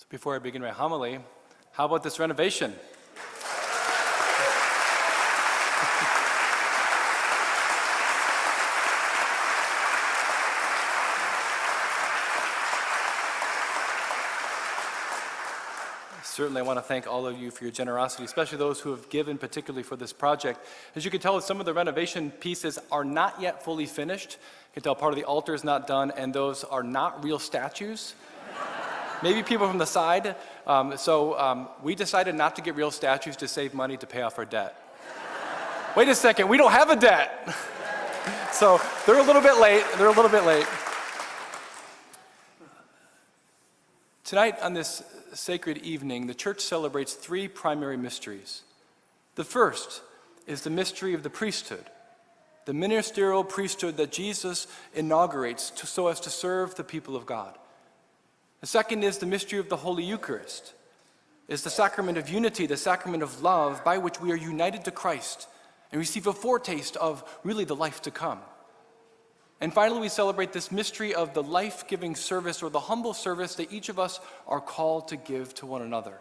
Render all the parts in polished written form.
So before I begin my homily, how about this renovation? Certainly, I want to thank all of you for your generosity, especially those who have given particularly for this project. As you can tell, some of the renovation pieces are not yet fully finished. You can tell part of the altar is not done, and those are not real statues. Maybe people from the side. We decided not to get real statues to save money to pay off our debt. Wait a second, we don't have a debt. So they're a little bit late. Tonight on this sacred evening, the church celebrates three primary mysteries. The first is the mystery of the priesthood, the ministerial priesthood that Jesus inaugurates so as to serve the people of God. The second is the mystery of the Holy Eucharist. It's the sacrament of unity, the sacrament of love by which we are united to Christ and receive a foretaste of really the life to come. And finally, we celebrate this mystery of the life-giving service or the humble service that each of us are called to give to one another.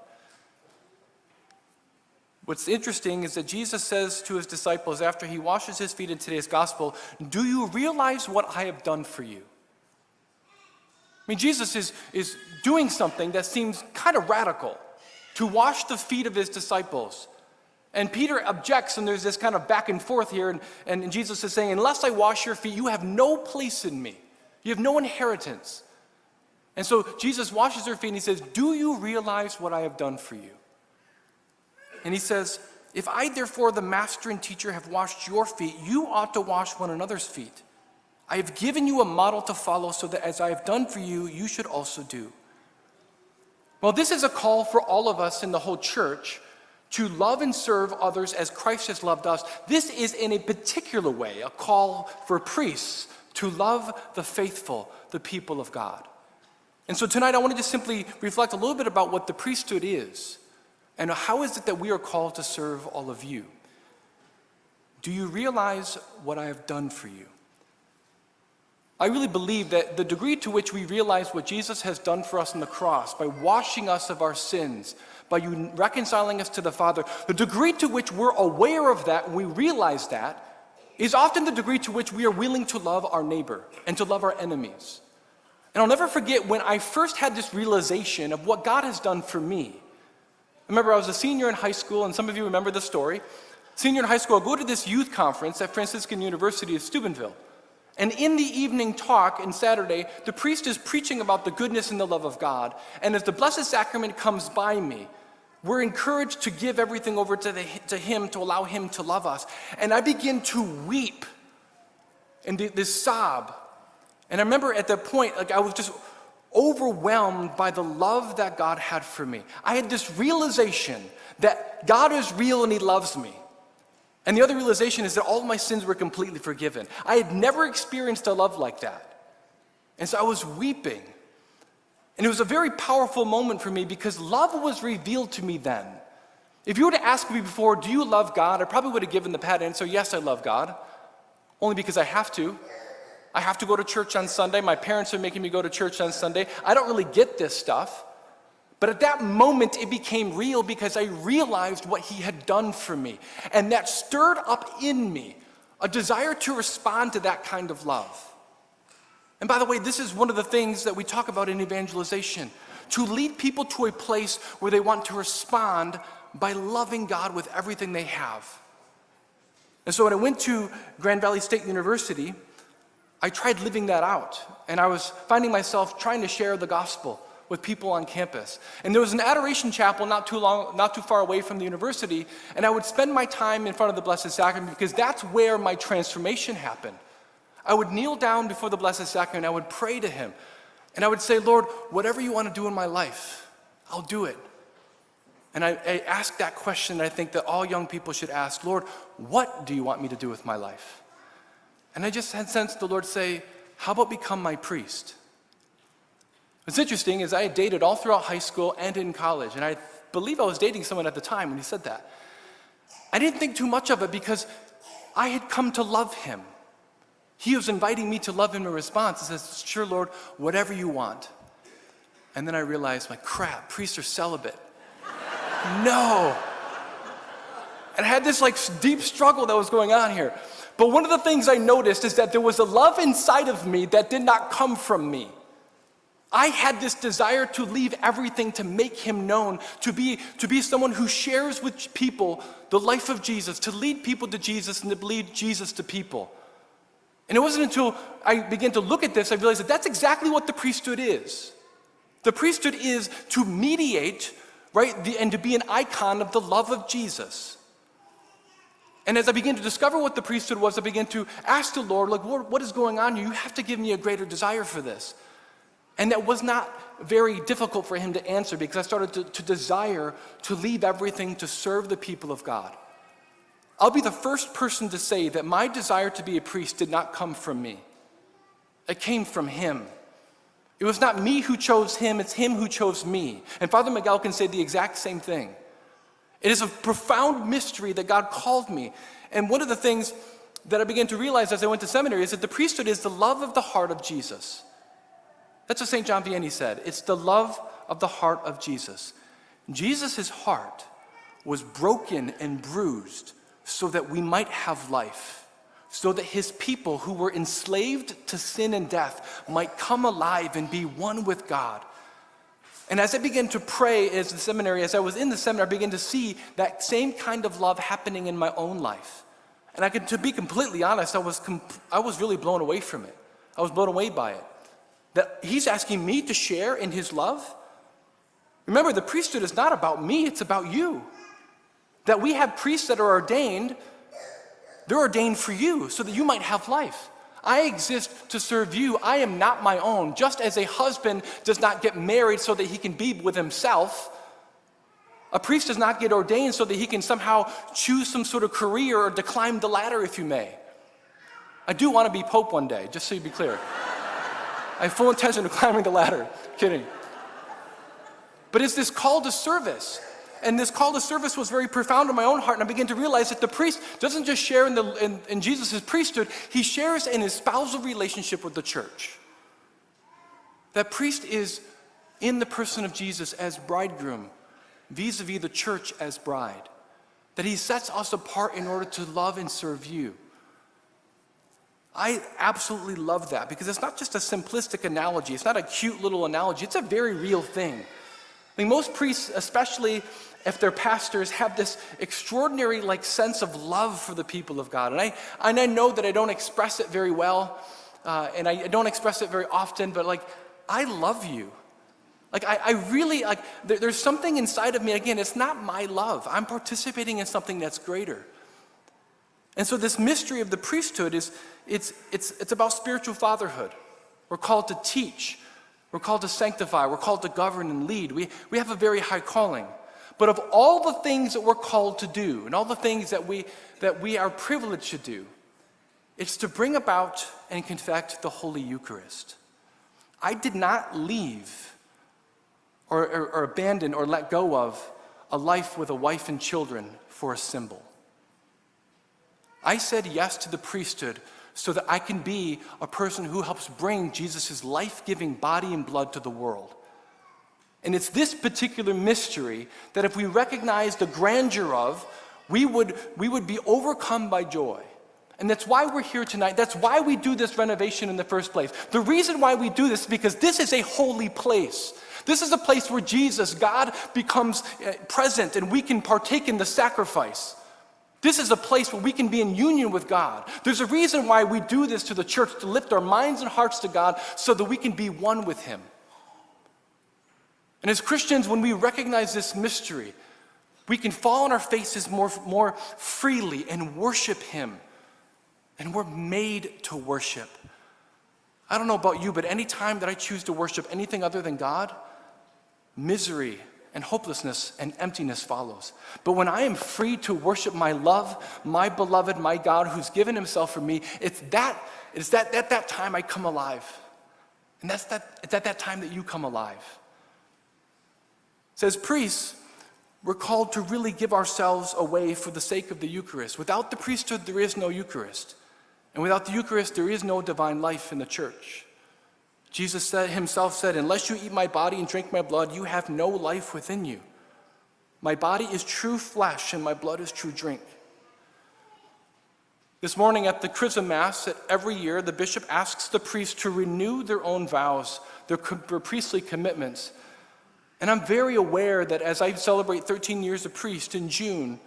What's interesting is that Jesus says to his disciples after he washes his feet in today's gospel, "Do you realize what I have done for you?" I mean, Jesus is doing something that seems kind of radical, to wash the feet of his disciples. And Peter objects, and there's this kind of back and forth here, and Jesus is saying, unless I wash your feet, you have no place in me. You have no inheritance. And so Jesus washes their feet, and he says, "Do you realize what I have done for you?" And he says, "If I, therefore, the master and teacher, have washed your feet, you ought to wash one another's feet. I have given you a model to follow so that as I have done for you, you should also do." Well, this is a call for all of us in the whole church to love and serve others as Christ has loved us. This is in a particular way a call for priests to love the faithful, the people of God. And so tonight I want to just simply reflect a little bit about what the priesthood is and how is it that we are called to serve all of you. Do you realize what I have done for you? I really believe that the degree to which we realize what Jesus has done for us on the cross, by washing us of our sins, by you reconciling us to the Father, the degree to which we're aware of that and we realize that is often the degree to which we are willing to love our neighbor and to love our enemies. And I'll never forget when I first had this realization of what God has done for me. I remember I was a senior in high school, and some of you remember the story. Senior in high school, I go to this youth conference at Franciscan University of Steubenville. And in the evening talk on Saturday, the priest is preaching about the goodness and the love of God. And as the Blessed Sacrament comes by me, we're encouraged to give everything over to him, to allow him to love us. And I begin to weep and this sob. And I remember at that point, I was just overwhelmed by the love that God had for me. I had this realization that God is real and he loves me. And the other realization is that all of my sins were completely forgiven. I had never experienced a love like that. And so I was weeping. And it was a very powerful moment for me because love was revealed to me then. If you were to ask me before, do you love God? I probably would have given the pat answer, yes, I love God. Only because I have to. I have to go to church on Sunday. My parents are making me go to church on Sunday. I don't really get this stuff. But at that moment, it became real because I realized what he had done for me. And that stirred up in me a desire to respond to that kind of love. And by the way, this is one of the things that we talk about in evangelization, to lead people to a place where they want to respond by loving God with everything they have. And so when I went to Grand Valley State University, I tried living that out. And I was finding myself trying to share the gospel with people on campus. And there was an adoration chapel not too far away from the university, and I would spend my time in front of the Blessed Sacrament because that's where my transformation happened. I would kneel down before the Blessed Sacrament, and I would pray to him. And I would say, Lord, whatever you want to do in my life, I'll do it. And I asked that question that I think that all young people should ask, Lord, what do you want me to do with my life? And I just had sensed the Lord say, how about become my priest? What's interesting is I had dated all throughout high school and in college, and I believe I was dating someone at the time when he said that. I didn't think too much of it because I had come to love him. He was inviting me to love him in response. He says, sure, Lord, whatever you want. And then I realized, like, crap, priests are celibate. No. And I had this like deep struggle that was going on here. But one of the things I noticed is that there was a love inside of me that did not come from me. I had this desire to leave everything to make him known, to be someone who shares with people the life of Jesus, to lead people to Jesus and to lead Jesus to people. And it wasn't until I began to look at this, I realized that that's exactly what the priesthood is. The priesthood is to mediate, right, and to be an icon of the love of Jesus. And as I began to discover what the priesthood was, I began to ask the Lord, like, Lord, what is going on here? You have to give me a greater desire for this. And that was not very difficult for him to answer, because I started to desire to leave everything to serve the people of God. I'll be the first person to say that my desire to be a priest did not come from me. It came from him. It was not me who chose him, it's him who chose me. And Father Miguel can say the exact same thing. It is a profound mystery that God called me. And one of the things that I began to realize as I went to seminary is that the priesthood is the love of the heart of Jesus. That's what St. John Vianney said. It's the love of the heart of Jesus. Jesus' heart was broken and bruised so that we might have life, so that his people who were enslaved to sin and death might come alive and be one with God. And as I began to pray as I was in the seminary, I began to see that same kind of love happening in my own life. And to be completely honest, I was really blown away from it. I was blown away by it. That he's asking me to share in his love. Remember, the priesthood is not about me, it's about you. That we have priests that are ordained, they're ordained for you so that you might have life. I exist to serve you. I am not my own. Just as a husband does not get married so that he can be with himself, a priest does not get ordained so that he can somehow choose some sort of career or to climb the ladder, if you may. I do want to be Pope one day, just so you be clear. I have full intention of climbing the ladder. Kidding. But it's this call to service. And this call to service was very profound in my own heart. And I began to realize that the priest doesn't just share in Jesus' priesthood, he shares in his spousal relationship with the church. That priest is in the person of Jesus as bridegroom, vis-a-vis the church as bride. That he sets us apart in order to love and serve you. I absolutely love that, because it's not just a simplistic analogy. It's not a cute little analogy. It's a very real thing. I mean, most priests, especially if they're pastors, have this extraordinary sense of love for the people of God. And I know that I don't express it very well, and I don't express it very often, but I love you. I really, there's something inside of me, again, it's not my love. I'm participating in something that's greater. And so this mystery of the priesthood it's about spiritual fatherhood. We're called to teach. We're called to sanctify. We're called to govern and lead. We have a very high calling. But of all the things that we're called to do, and all the things that we are privileged to do, it's to bring about and confect the Holy Eucharist. I did not leave or abandon or let go of a life with a wife and children for a symbol. I said yes to the priesthood so that I can be a person who helps bring Jesus' life-giving body and blood to the world. And it's this particular mystery that if we recognize the grandeur of, we would be overcome by joy. And that's why we're here tonight. That's why we do this renovation in the first place. The reason why we do this is because this is a holy place. This is a place where Jesus, God, becomes present and we can partake in the sacrifice. This is a place where we can be in union with God. There's a reason why we do this to the church, to lift our minds and hearts to God so that we can be one with him. And as Christians, when we recognize this mystery, we can fall on our faces more freely and worship him. And we're made to worship. I don't know about you, but any time that I choose to worship anything other than God, misery and hopelessness and emptiness follows. But when I am free to worship my love, my beloved, my God who's given himself for me, it's at that time I come alive. And it's at that time that you come alive. It says, priests, we're called to really give ourselves away for the sake of the Eucharist. Without the priesthood, there is no Eucharist. And without the Eucharist, there is no divine life in the church. Jesus himself said, unless you eat my body and drink my blood, you have no life within you. My body is true flesh and my blood is true drink. This morning at the Chrism Mass, every year, the bishop asks the priests to renew their own vows, their priestly commitments. And I'm very aware that as I celebrate 13 years of priest in June,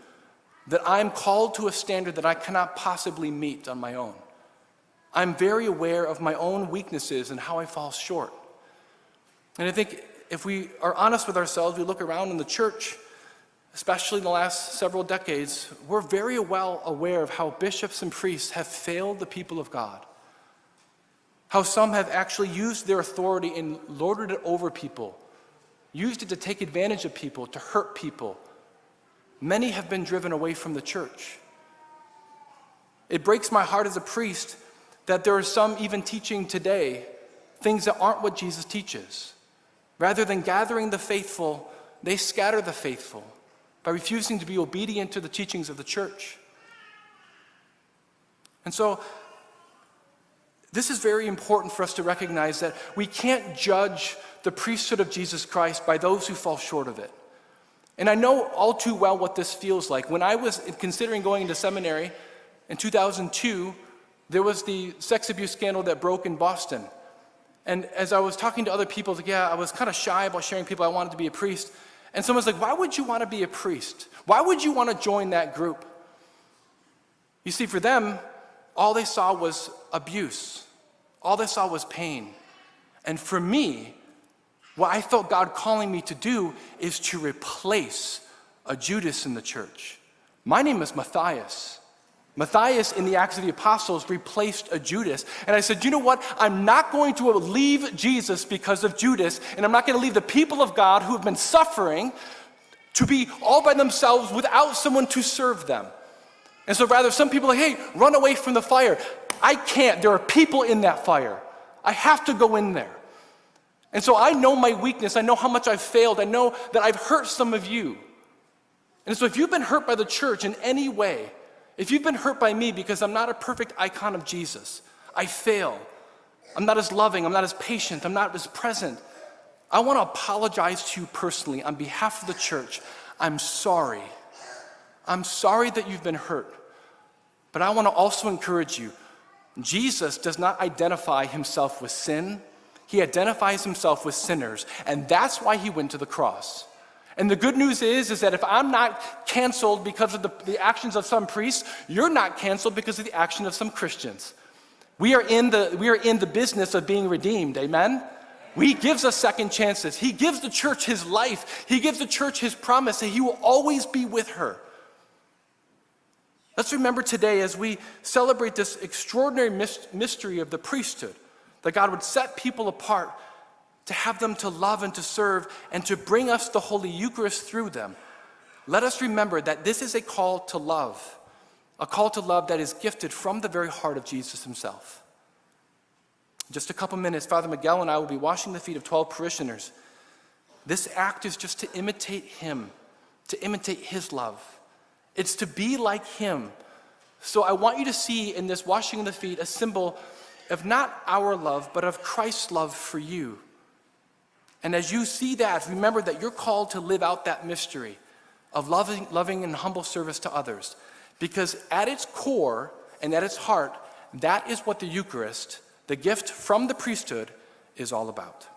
that I'm called to a standard that I cannot possibly meet on my own. I'm very aware of my own weaknesses and how I fall short. And I think if we are honest with ourselves, we look around in the church, especially in the last several decades, we're very well aware of how bishops and priests have failed the people of God. How some have actually used their authority and lorded it over people, used it to take advantage of people, to hurt people. Many have been driven away from the church. It breaks my heart as a priest that there are some even teaching today things that aren't what Jesus teaches. Rather than gathering the faithful, they scatter the faithful by refusing to be obedient to the teachings of the church. And so, this is very important for us to recognize that we can't judge the priesthood of Jesus Christ by those who fall short of it. And I know all too well what this feels like. When I was considering going into seminary in 2002, there was the sex abuse scandal that broke in Boston. And as I was talking to other people, I was kind of shy about sharing people I wanted to be a priest. And someone's like, why would you want to be a priest? Why would you want to join that group? You see, for them, all they saw was abuse. All they saw was pain. And for me, what I felt God calling me to do is to replace a Judas in the church. My name is Mathias. Matthias in the Acts of the Apostles replaced a Judas. And I said, you know what? I'm not going to leave Jesus because of Judas, and I'm not going to leave the people of God who have been suffering to be all by themselves without someone to serve them. And so rather, some people are like, hey, run away from the fire. I can't. There are people in that fire. I have to go in there. And so I know my weakness. I know how much I've failed. I know that I've hurt some of you. And so if you've been hurt by the church in any way, if you've been hurt by me because I'm not a perfect icon of Jesus, I fail, I'm not as loving, I'm not as patient, I'm not as present, I want to apologize to you personally on behalf of the church. I'm sorry. I'm sorry that you've been hurt. But I want to also encourage you, Jesus does not identify himself with sin. He identifies himself with sinners, and that's why he went to the cross. And the good news is that if I'm not canceled because of the actions of some priests, you're not canceled because of the action of some Christians. We are in the business of being redeemed, amen? He gives us second chances. He gives the church his life. He gives the church his promise that he will always be with her. Let's remember today as we celebrate this extraordinary mystery of the priesthood, that God would set people apart to have them to love and to serve and to bring us the Holy Eucharist through them. Let us remember that this is a call to love that is gifted from the very heart of Jesus himself. In just a couple minutes, Father Miguel and I will be washing the feet of 12 parishioners. This act is just to imitate him, to imitate his love. It's to be like him. So I want you to see in this washing of the feet a symbol of not our love, but of Christ's love for you. And as you see that, remember that you're called to live out that mystery of loving and humble service to others. Because at its core and at its heart, that is what the Eucharist, the gift from the priesthood, is all about.